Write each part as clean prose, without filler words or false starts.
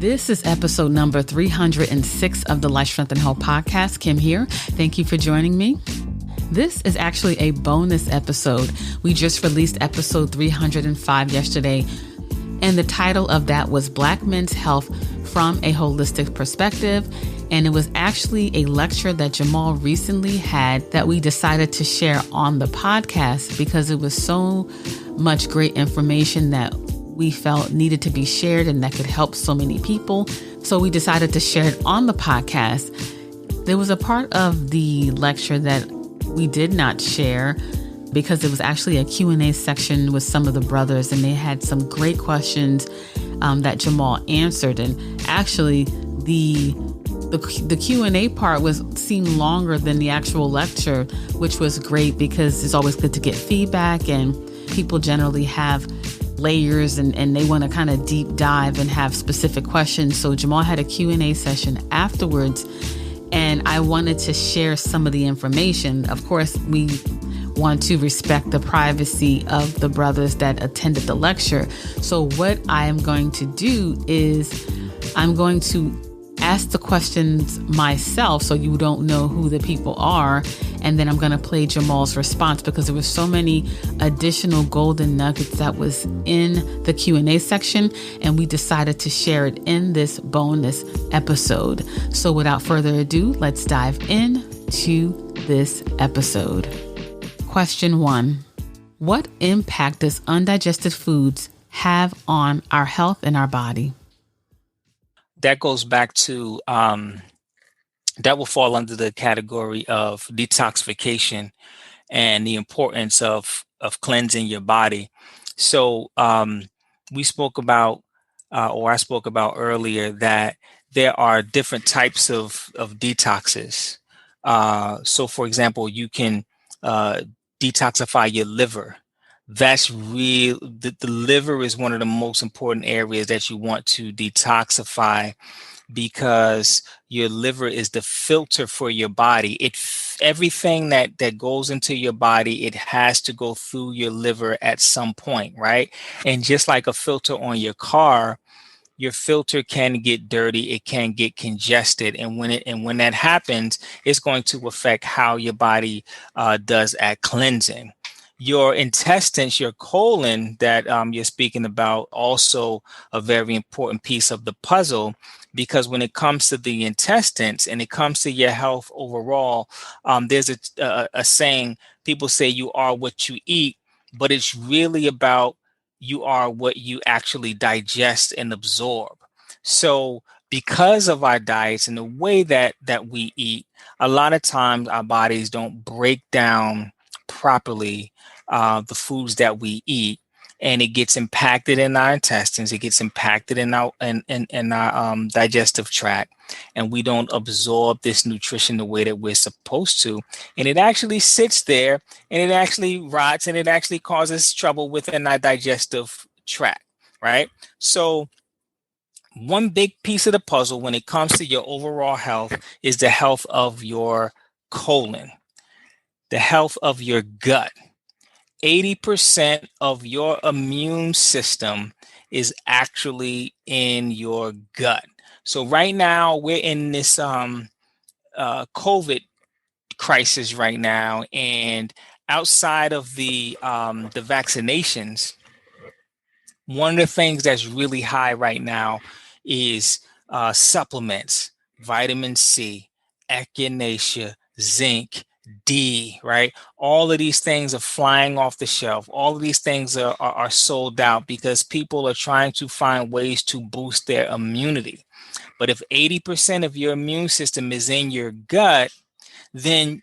This is episode number 306 of the Life, Strength, and Health podcast. Kim here. Thank you for joining me. This is actually a bonus episode. We just released episode 305 yesterday, and the title of that was Black Men's Health from a Holistic Perspective. And it was actually a lecture that Jamal recently had that we decided to share on the podcast because it was so much great information that we felt needed to be shared and that could help so many people. So we decided to share it on the podcast. There was a part of the lecture that we did not share because it was actually a Q&A section with some of the brothers, and they had some great questions that Jamal answered. And actually, the Q&A part seemed longer than the actual lecture, which was great because it's always good to get feedback, and people generally have layers and they want to kind of deep dive and have specific questions. So Jamal had a Q&A session afterwards, and I wanted to share some of the information. Of course, we want to respect the privacy of the brothers that attended the lecture. So what I am going to do is I'm going to ask the questions myself so you don't know who the people are. And then I'm going to play Jamal's response because there were so many additional golden nuggets that was in the Q&A section. And we decided to share it in this bonus episode. So without further ado, let's dive into this episode. Question 1. What impact does undigested foods have on our health and our body? That goes back to, that will fall under the category of detoxification and the importance of cleansing your body. So we spoke about, or I spoke about earlier, that there are different types of detoxes. So for example, you can detoxify your liver. That's real. The liver is one of the most important areas that you want to detoxify because your liver is the filter for your body. Everything that goes into your body, it has to go through your liver at some point, right? And just like a filter on your car, your filter can get dirty, it can get congested, and when that happens, it's going to affect how your body does at cleansing. Your intestines, your colon that you're speaking about, also a very important piece of the puzzle, because when it comes to the intestines and it comes to your health overall, there's a saying, people say you are what you eat, but it's really about you are what you actually digest and absorb. So because of our diets and the way that we eat, a lot of times our bodies don't break down properly the foods that we eat, and it gets impacted in our intestines. It gets impacted in our digestive tract, and we don't absorb this nutrition the way that we're supposed to. And it actually sits there, and it actually rots, and it actually causes trouble within our digestive tract, right? So one big piece of the puzzle when it comes to your overall health is the health of your colon, the health of your gut. 80% of your immune system is actually in your gut. So right now we're in this COVID crisis right now, and outside of the vaccinations, one of the things that's really high right now is supplements, vitamin C, echinacea, zinc, D, right? All of these things are flying off the shelf. All of these things are sold out because people are trying to find ways to boost their immunity. But if 80% of your immune system is in your gut, then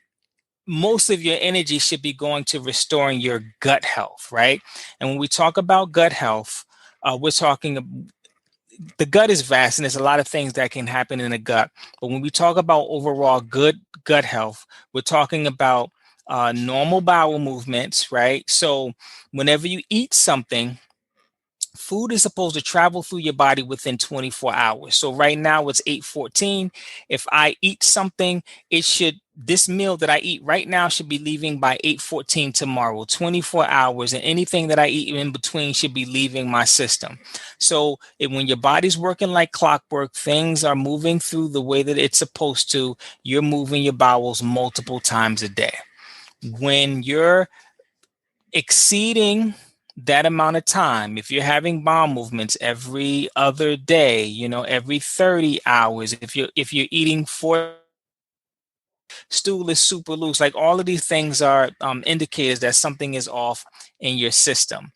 most of your energy should be going to restoring your gut health, right? And when we talk about gut health, we're talking the gut is vast, and there's a lot of things that can happen in the gut. But when we talk about overall good gut health, we're talking about normal bowel movements, right? So whenever you eat something, Food is supposed to travel through your body within 24 hours. So right now it's 8:14. If I eat something, this meal that I eat right now should be leaving by 8:14 tomorrow, 24 hours, and anything that I eat in between should be leaving my system. So when your body's working like clockwork, things are moving through the way that it's supposed to. You're moving your bowels multiple times a day. When you're exceeding that amount of time, if you're having bowel movements every other day, every 30 hours, if you're eating 4 times a day, your stool is super loose, like all of these things are indicators that something is off in your system.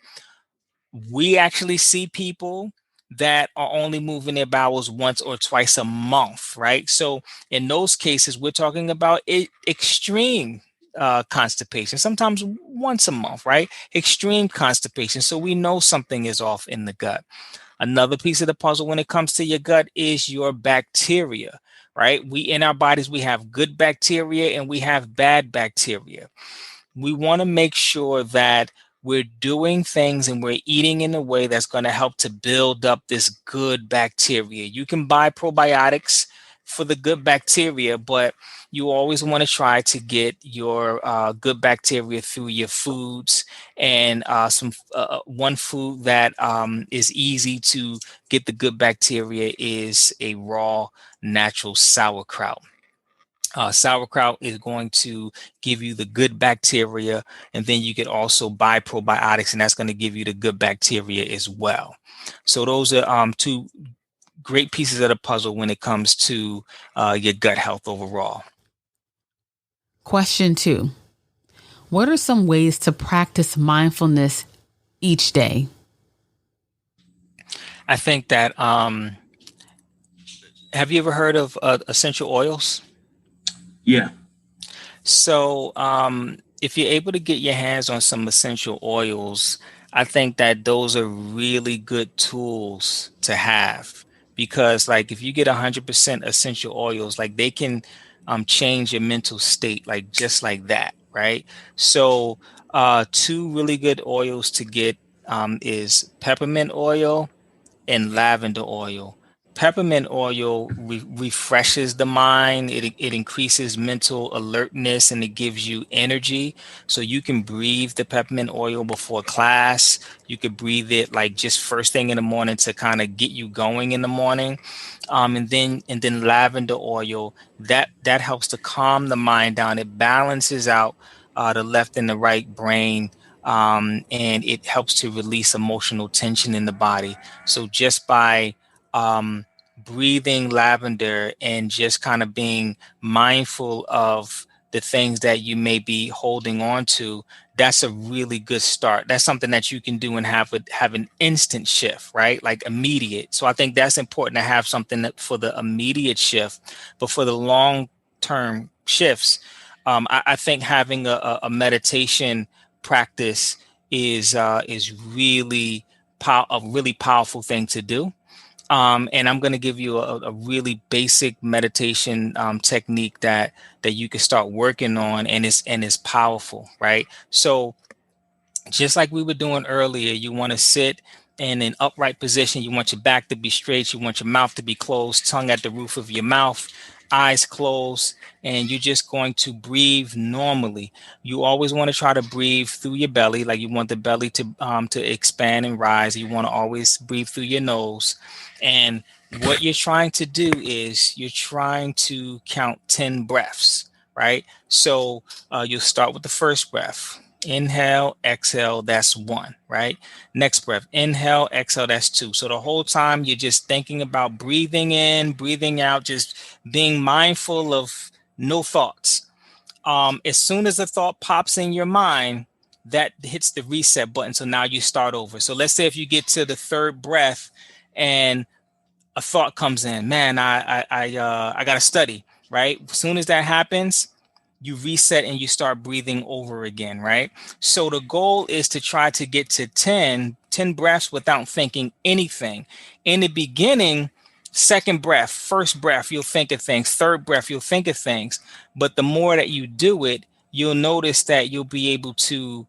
We actually see people that are only moving their bowels once or twice a month, right? So in those cases, we're talking about extreme constipation, sometimes once a month, right? Extreme constipation. So we know something is off in the gut. Another piece of the puzzle when it comes to your gut is your bacteria, right? We in our bodies, we have good bacteria and we have bad bacteria. We want to make sure that we're doing things and we're eating in a way that's going to help to build up this good bacteria. You can buy probiotics for the good bacteria, but you always want to try to get your good bacteria through your foods. And some one food that is easy to get the good bacteria is a raw natural sauerkraut. Sauerkraut is going to give you the good bacteria, and then you could also buy probiotics, and that's going to give you the good bacteria as well. So those are two great pieces of the puzzle when it comes to your gut health overall. Question 2. What are some ways to practice mindfulness each day? I think that have you ever heard of essential oils? Yeah. So, if you're able to get your hands on some essential oils, I think that those are really good tools to have because, like, if you get 100% essential oils, like they can change your mental state, like just like that, right? So, two really good oils to get is peppermint oil and lavender oil. Peppermint oil refreshes the mind. It increases mental alertness and it gives you energy. So you can breathe the peppermint oil before class. You could breathe it like just first thing in the morning to kind of get you going in the morning. And then lavender oil that helps to calm the mind down. It balances out the left and the right brain. And it helps to release emotional tension in the body. So just by um, breathing lavender and just kind of being mindful of the things that you may be holding on to, that's a really good start. That's something that you can do and have an instant shift, right? Like immediate. So I think that's important to have something that for the immediate shift, but for the long term shifts, I think having a meditation practice is really a really powerful thing to do. And I'm going to give you a really basic meditation technique that you can start working on, and it's powerful, right? So just like we were doing earlier, you want to sit in an upright position. You want your back to be straight. You want your mouth to be closed, tongue at the roof of your mouth, eyes closed, and you're just going to breathe normally. You always want to try to breathe through your belly, like you want the belly to expand and rise. You want to always breathe through your nose, and what you're trying to do is you're trying to count 10 breaths, right? So you'll start with the first breath. Inhale, exhale, that's 1, right? Next breath, inhale, exhale, that's 2. So the whole time you're just thinking about breathing in, breathing out, just being mindful of no thoughts. As soon as a thought pops in your mind, that hits the reset button. So now you start over. So let's say if you get to the third breath and a thought comes in, man, I gotta study, right? As soon as that happens, you reset and you start breathing over again, right? So the goal is to try to get to 10 breaths without thinking anything. In the beginning, second breath, first breath, you'll think of things. Third breath, you'll think of things. But the more that you do it, you'll notice that you'll be able to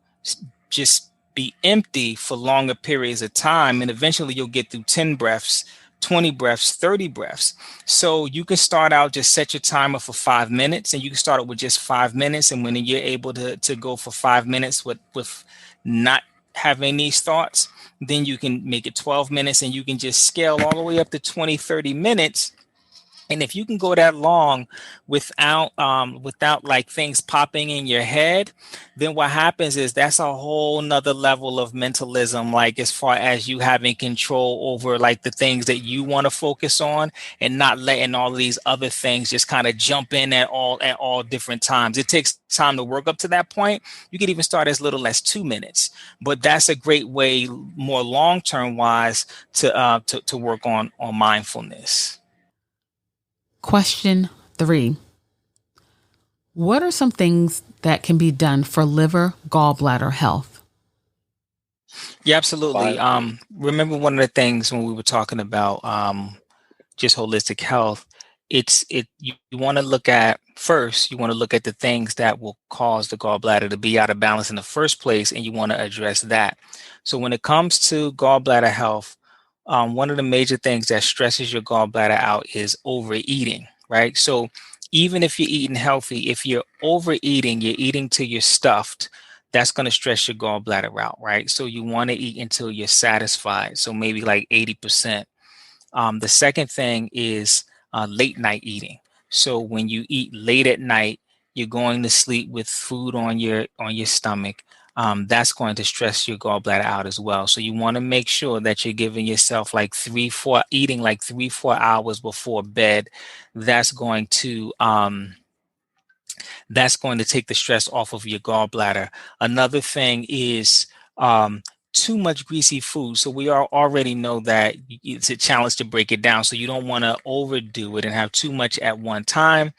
just be empty for longer periods of time, and eventually you'll get through 10 breaths, 20 breaths, 30 breaths. So you can start out, just set your timer for 5 minutes, and you can start it with just 5 minutes. And when you're able to go for 5 minutes with not having these thoughts, then you can make it 12 minutes, and you can just scale all the way up to 20, 30 minutes. And if you can go that long without like things popping in your head, then what happens is that's a whole nother level of mentalism, like as far as you having control over like the things that you want to focus on, and not letting all of these other things just kind of jump in at all different times. It takes time to work up to that point. You could even start as little as 2 minutes, but that's a great way, more long term wise, to work on mindfulness. Question 3. What are some things that can be done for liver gallbladder health? Yeah, absolutely. Fine. Remember one of the things when we were talking about just holistic health, you want to look at first, you want to look at the things that will cause the gallbladder to be out of balance in the first place, and you want to address that. So when it comes to gallbladder health, one of the major things that stresses your gallbladder out is overeating, right? So even if you're eating healthy, if you're overeating, you're eating till you're stuffed, that's going to stress your gallbladder out, right? So you want to eat until you're satisfied. So maybe like 80%. The second thing is late night eating. So when you eat late at night, you're going to sleep with food on your stomach. That's going to stress your gallbladder out as well. So you want to make sure that you're giving yourself like eating like 3, 4 hours before bed. That's going to that's going to take the stress off of your gallbladder. Another thing is too much greasy food. So we already know that it's a challenge to break it down. So you don't want to overdo it and have too much at one time.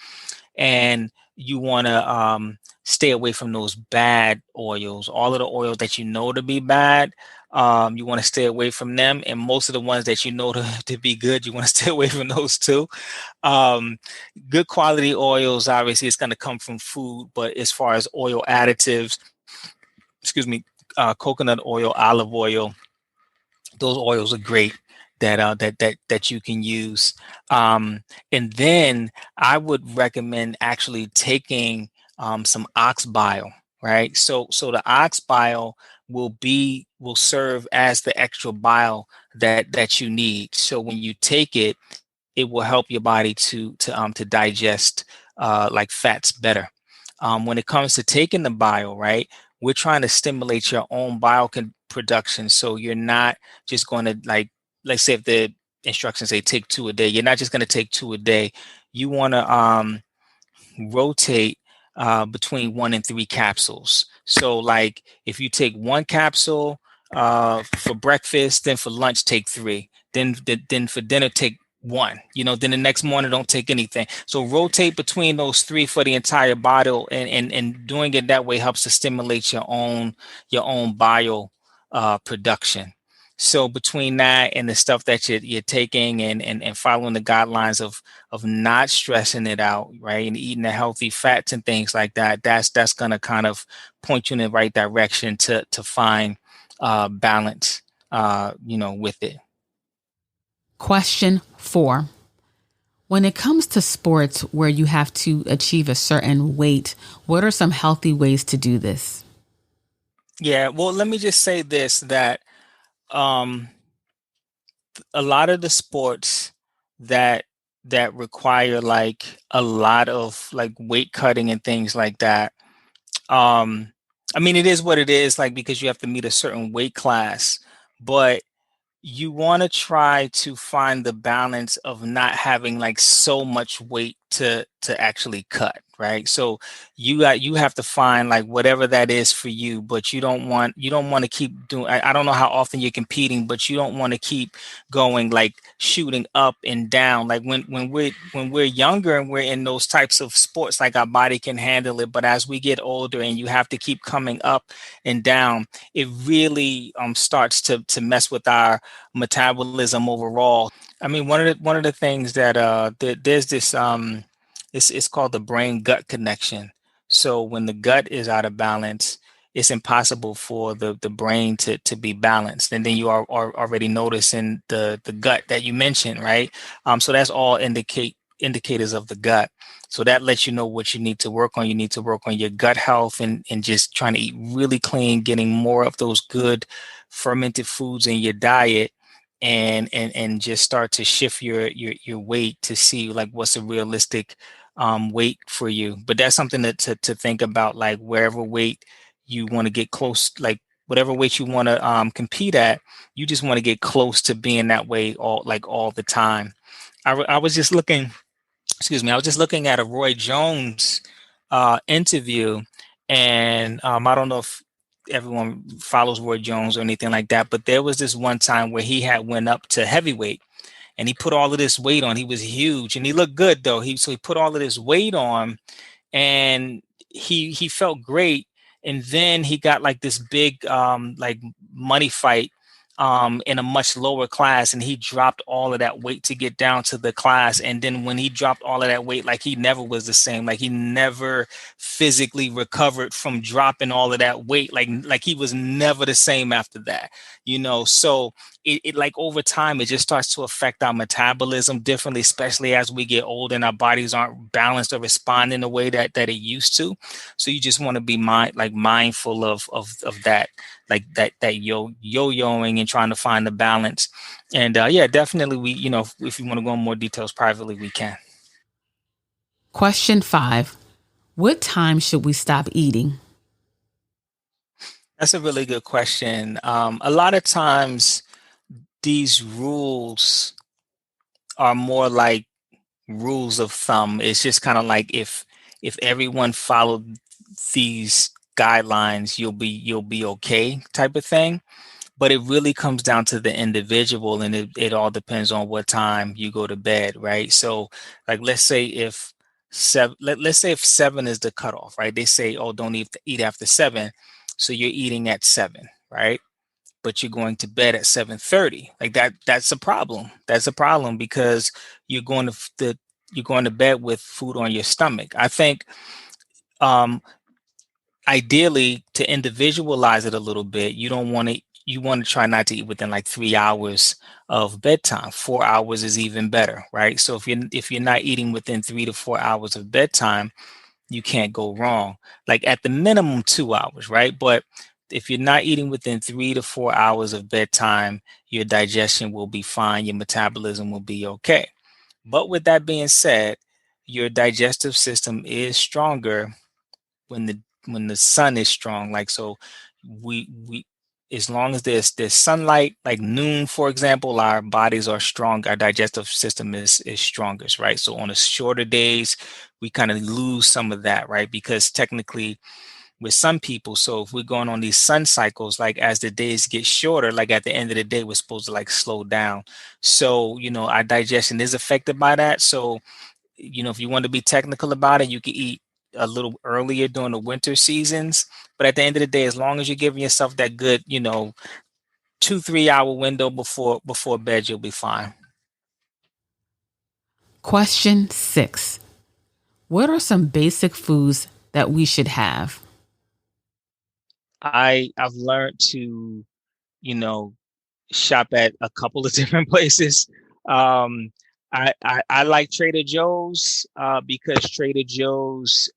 And you want to stay away from those bad oils, all of the oils that you know to be bad. You want to stay away from them. And most of the ones that you know to be good, you want to stay away from those too. Um, Good quality oils, obviously, it's going to come from food. But as far as oil additives, excuse me, coconut oil, olive oil, those oils are great that you can use. And then I would recommend actually taking some ox bile, right? So the ox bile will serve as the extra bile that you need. So when you take it, it will help your body to digest like fats better. When it comes to taking the bile, right, we're trying to stimulate your own production. So you're not just going to, like, let's say if the instructions say take 2 a day, you're not just going to take 2 a day. You want to rotate between 1 and 3 capsules. So, like, if you take 1 capsule for breakfast, then for lunch take 3, then for dinner take 1. Then the next morning don't take anything. So rotate between those 3 for the entire bottle, and doing it that way helps to stimulate your own bio production. So between that and the stuff that you're taking, and following the guidelines of not stressing it out, right, and eating the healthy fats and things like that, that's going to kind of point you in the right direction to find balance, with it. Question 4. When it comes to sports where you have to achieve a certain weight, what are some healthy ways to do this? Yeah, well, let me just say this, that um, a lot of the sports that that require like a lot of like weight cutting and things like that. Um, I mean, it is what it is, like, because you have to meet a certain weight class, but you want to try to find the balance of not having like so much weight to actually cut, right? So you have to find like whatever that is for you, but you don't want to keep doing. I don't know how often you're competing, but you don't want to keep going like shooting up and down. Like when we're younger and we're in those types of sports, like our body can handle it, but as we get older and you have to keep coming up and down, it really starts to mess with our metabolism overall. I mean, one of the things that there's this it's called the brain gut connection. So when the gut is out of balance, it's impossible for the brain to be balanced. And then you are already noticing the gut that you mentioned, right? So that's all indicators of the gut. So that lets you know what you need to work on. You need to work on your gut health and just trying to eat really clean, getting more of those good fermented foods in your diet, and just start to shift your weight to see like what's a realistic weight for you. But that's something to think about, like wherever weight you want to get close, like whatever weight you want to compete at, you just want to get close to being that way all the time. I was just looking, excuse me, I was just looking at a Roy Jones interview, and I don't know if everyone follows Roy Jones or anything like that, but there was this one time where he had went up to heavyweight and he put all of this weight on. He was huge and he looked good though. He put all of this weight on, and he felt great. And then he got like this big like money fight in a much lower class, and he dropped all of that weight to get down to the class. And then when he dropped all of that weight, like he never was the same. Like he never physically recovered from dropping all of that weight. Like he was never the same after that, you know. So it like over time it just starts to affect our metabolism differently, especially as we get older and our bodies aren't balanced or respond in the way that it used to. So you just want to be mindful of that, like that yo-yoing and trying to find the balance. And yeah, definitely we, you know, if you want to go in more details privately, we can. Question 5. What time should we stop eating? That's a really good question. A lot of times these rules are more like rules of thumb. It's just kind of like if everyone followed these guidelines, you'll be okay type of thing. But it really comes down to the individual, and it all depends on what time you go to bed, right? So like let's say if 7 is the cutoff, right? They say, oh, don't eat after 7. So you're eating at 7, right? But you're going to bed at 7:30. Like that's a problem. That's a problem because you're going you're going to bed with food on your stomach. I think um ideally, to individualize it a little bit, you want to try not to eat within like 3 hours of bedtime. 4 hours is even better, right? So if you're not eating within 3 to 4 hours of bedtime, you can't go wrong. Like at the minimum 2 hours, right? But if you're not eating within 3 to 4 hours of bedtime, your digestion will be fine, your metabolism will be okay. But with that being said, your digestive system is stronger when the sun is strong. Like so, we as long as there's sunlight, like noon, for example, our bodies are strong. Our digestive system is strongest, right? So on the shorter days, we kind of lose some of that, right? Because technically, with some people, so if we're going on these sun cycles, like as the days get shorter, like at the end of the day, we're supposed to like slow down. So you know, our digestion is affected by that. So you know, if you want to be technical about it, you can eat a little earlier during the winter seasons. But at the end of the day, as long as you're giving yourself that good, you know, 2 3 hour window before bed, you'll be fine. Question 6. What are some basic foods that we should have? I've learned to, you know, shop at a couple of different places. Um, I like Trader Joe's because Trader Joe's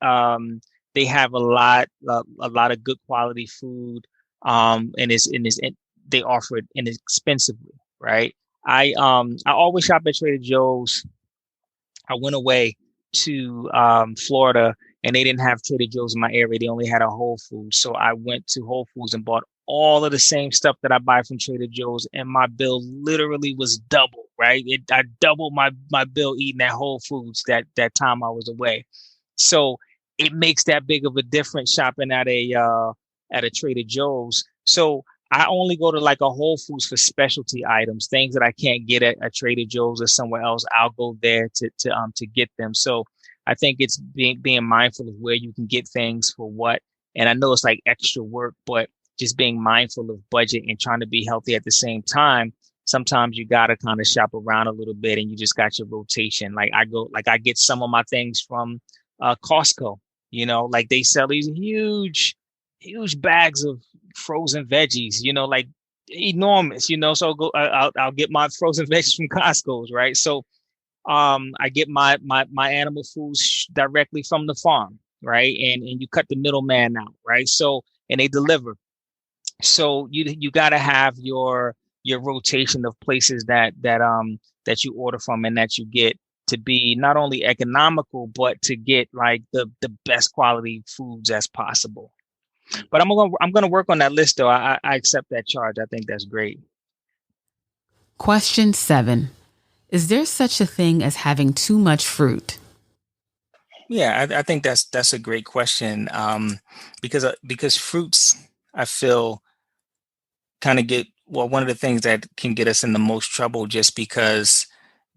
they have a lot of good quality food, and they offer it inexpensively, right? I always shop at Trader Joe's. I went away to Florida, and they didn't have Trader Joe's in my area. They only had a Whole Foods. So I went to Whole Foods and bought all of the same stuff that I buy from Trader Joe's, and my bill literally was double, right? I doubled my bill eating at Whole Foods that time I was away. So it makes that big of a difference shopping at a Trader Joe's. So I only go to like a Whole Foods for specialty items, things that I can't get at Trader Joe's or somewhere else. I'll go there to get them. So I think it's being mindful of where you can get things for what. And I know it's like extra work, but just being mindful of budget and trying to be healthy at the same time. Sometimes you gotta kind of shop around a little bit, and you just got your rotation. Like I get some of my things from Costco. You know, like they sell these huge huge bags of frozen veggies, like enormous, so I'll get my frozen veggies from Costco's, right? So I get my animal foods directly from the farm, right? And you cut the middleman out, right? So and they deliver. So you got to have your rotation of places that you order from and that you get to be not only economical but to get like the best quality foods as possible. But I'm gonna work on that list though. I accept that charge. I think that's great. Question 7. Is there such a thing as having too much fruit? Yeah, I think that's a great question. Because fruits, I feel, kind of get well, one of the things that can get us in the most trouble just because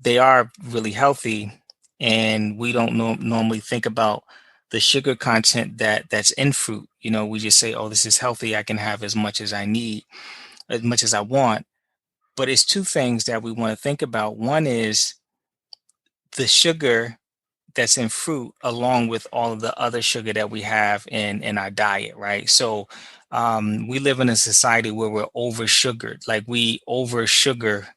they are really healthy, and we don't normally think about the sugar content that's in fruit. We just say, "Oh, this is healthy. I can have as much as I need, as much as I want." But it's two things that we want to think about. One is the sugar that's in fruit along with all of the other sugar that we have in our diet, right? So we live in a society where we're over sugared, like we over sugar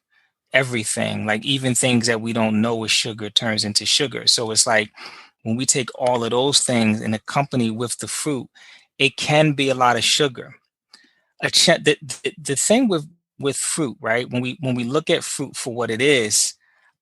everything, like even things that we don't know is sugar turns into sugar. So it's like when we take all of those things and accompany with the fruit, it can be a lot of sugar. The thing with fruit, right? When we look at fruit for what it is,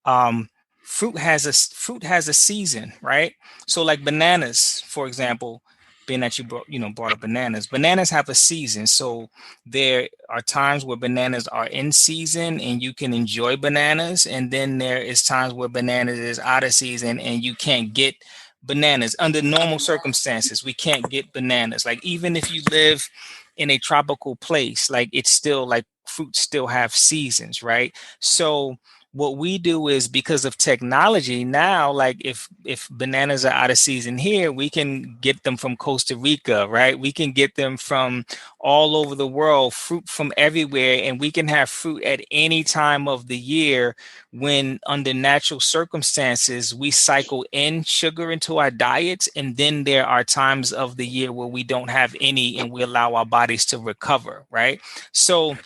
um, fruit has a season, right? So like bananas, for example, being that you brought up bananas have a season. So there are times where bananas are in season and you can enjoy bananas, and then there is times where bananas is out of season and you can't get bananas under normal circumstances. We can't get bananas. Like even if you live in a tropical place, like it's still like fruits still have seasons, right? So what we do is because of technology now, like if bananas are out of season here, we can get them from Costa Rica, right? We can get them from all over the world, fruit from everywhere, and we can have fruit at any time of the year when under natural circumstances we cycle in sugar into our diets, and then there are times of the year where we don't have any and we allow our bodies to recover, right? So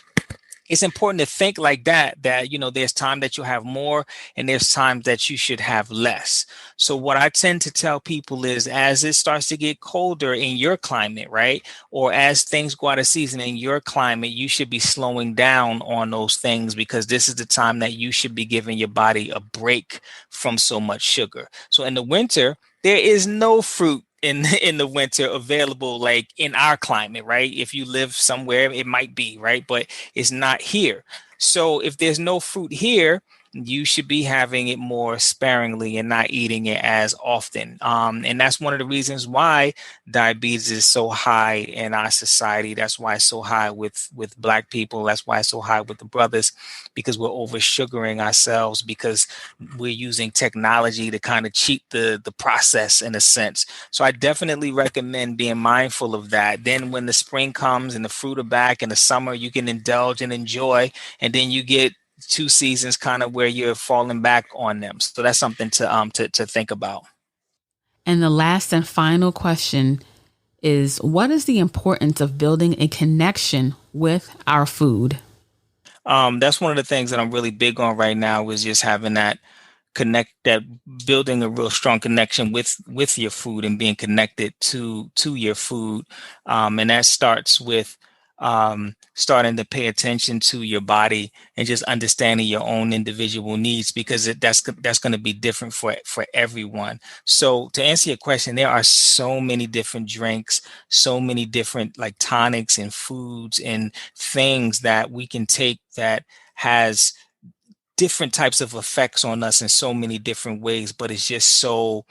it's important to think like that there's time that you'll have more and there's times that you should have less. So what I tend to tell people is as it starts to get colder in your climate, right, or as things go out of season in your climate, you should be slowing down on those things because this is the time that you should be giving your body a break from so much sugar. So in the winter there is no fruit in the winter available like in our climate, right? If you live somewhere it might be, right? But it's not here. So if there's no fruit here, you should be having it more sparingly and not eating it as often. And that's one of the reasons why diabetes is so high in our society. That's why it's so high with Black people. That's why it's so high with the brothers, because we're over sugaring ourselves because we're using technology to kind of cheat the process in a sense. So I definitely recommend being mindful of that. Then when the spring comes and the fruit are back in the summer, you can indulge and enjoy, and then you get two seasons kind of where you're falling back on them. So that's something to think about. And the last and final question is, what is the importance of building a connection with our food? That's one of the things that I'm really big on right now is just having that building a real strong connection with your food and being connected to your food, and that starts with starting to pay attention to your body and just understanding your own individual needs because that's going to be different for everyone. So to answer your question, there are so many different drinks, so many different like tonics and foods and things that we can take that has different types of effects on us in so many different ways, but it's just so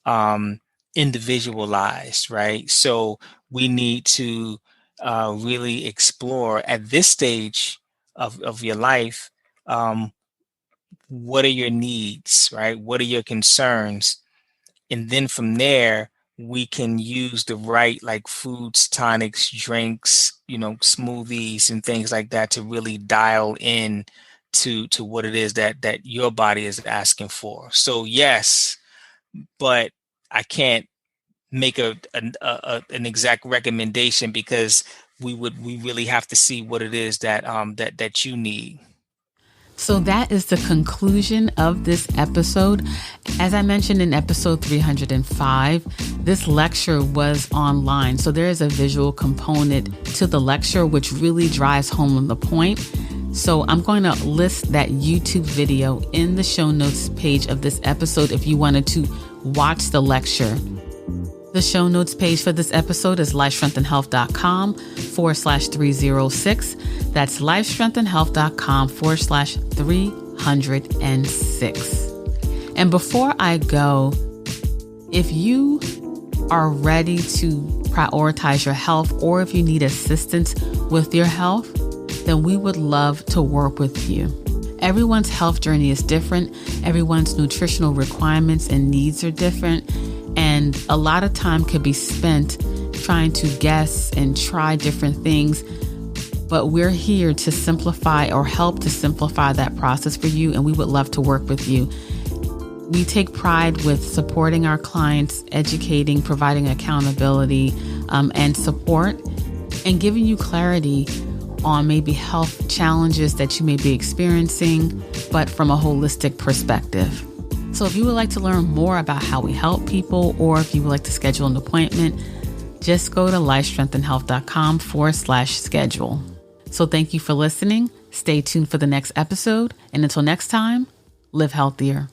um, individualized, right? So we need to really explore at this stage of your life, um, what are your needs, right? What are your concerns? And then from there, we can use the right like foods, tonics, drinks, smoothies and things like that to really dial in to what it is that your body is asking for. So yes, but I can't make an exact recommendation, because we really have to see what it is that that you need. So that is the conclusion of this episode. As I mentioned in episode 305, this lecture was online. So there is a visual component to the lecture, which really drives home the point. So I'm going to list that YouTube video in the show notes page of this episode if you wanted to watch the lecture. The show notes page for this episode is lifestrengthandhealth.com/306. That's lifestrengthandhealth.com/306. And before I go, if you are ready to prioritize your health, or if you need assistance with your health, then we would love to work with you. Everyone's health journey is different. Everyone's nutritional requirements and needs are different. And a lot of time could be spent trying to guess and try different things. But we're here to simplify or help to simplify that process for you. And we would love to work with you. We take pride with supporting our clients, educating, providing accountability, and support, and giving you clarity on maybe health challenges that you may be experiencing, but from a holistic perspective. So if you would like to learn more about how we help people, or if you would like to schedule an appointment, just go to lifestrengthandhealth.com/schedule. So thank you for listening. Stay tuned for the next episode. And until next time, live healthier.